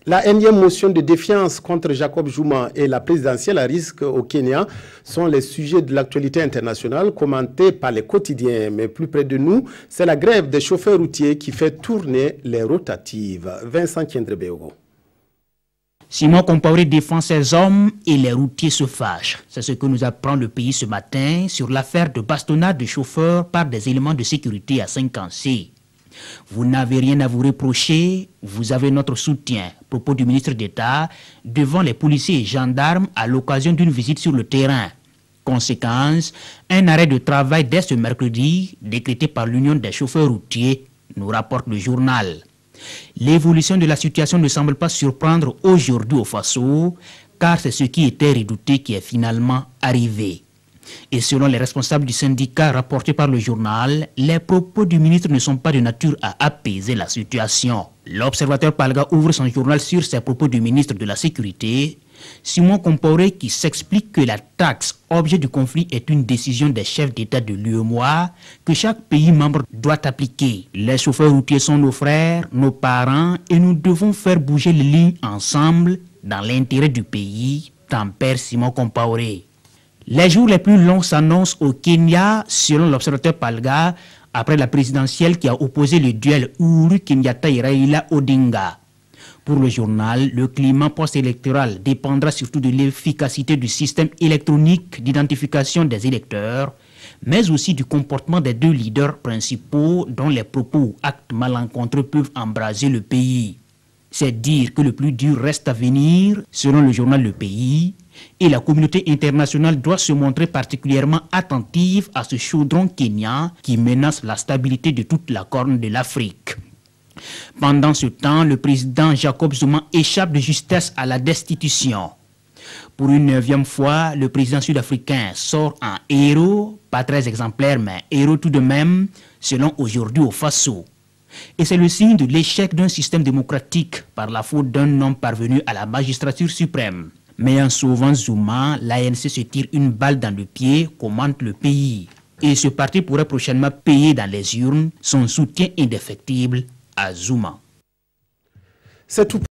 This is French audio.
La énième motion de défiance contre Jacob Zuma et la présidentielle à risque au Kenya sont les sujets de l'actualité internationale commentés par les quotidiens. Mais plus près de nous, c'est la grève des chauffeurs routiers qui fait tourner les rotatives. Vincent Kendrebeogo. Simon Compaoré défend ses hommes et les routiers se fâchent. C'est ce que nous apprend le pays ce matin sur l'affaire de bastonnade de chauffeurs par des éléments de sécurité à Saint-Cancé. Vous n'avez rien à vous reprocher, vous avez notre soutien. Propos du ministre d'État devant les policiers et gendarmes à l'occasion d'une visite sur le terrain. Conséquence, un arrêt de travail dès ce mercredi décrété par l'Union des chauffeurs routiers, nous rapporte le journal. L'évolution de la situation ne semble pas surprendre aujourd'hui au Faso, car c'est ce qui était redouté qui est finalement arrivé. Et selon les responsables du syndicat rapportés par le journal, les propos du ministre ne sont pas de nature à apaiser la situation. L'observateur Palga ouvre son journal sur ces propos du ministre de la Sécurité, Simon Compaoré, qui s'explique que la taxe objet du conflit est une décision des chefs d'État de l'UEMOA que chaque pays membre doit appliquer. Les chauffeurs routiers sont nos frères, nos parents et nous devons faire bouger les lignes ensemble dans l'intérêt du pays, tempère Simon Compaoré. Les jours les plus longs s'annoncent au Kenya, selon l'observateur Palga, après la présidentielle qui a opposé le duel Uhuru Kenyatta et Raila Odinga. Pour le journal, le climat post-électoral dépendra surtout de l'efficacité du système électronique d'identification des électeurs, mais aussi du comportement des deux leaders principaux dont les propos ou actes malencontreux peuvent embraser le pays. C'est dire que le plus dur reste à venir, selon le journal Le Pays, et la communauté internationale doit se montrer particulièrement attentive à ce chaudron kenyan qui menace la stabilité de toute la corne de l'Afrique. Pendant ce temps, le président Jacob Zuma échappe de justesse à la destitution. Pour une 9e fois, le président sud-africain sort en héros, pas très exemplaire mais héros tout de même, selon aujourd'hui au Faso. Et c'est le signe de l'échec d'un système démocratique par la faute d'un homme parvenu à la magistrature suprême. Mais en sauvant Zuma, l'ANC se tire une balle dans le pied, commente le pays. Et ce parti pourrait prochainement payer dans les urnes son soutien indéfectible à Zuma. C'est tout.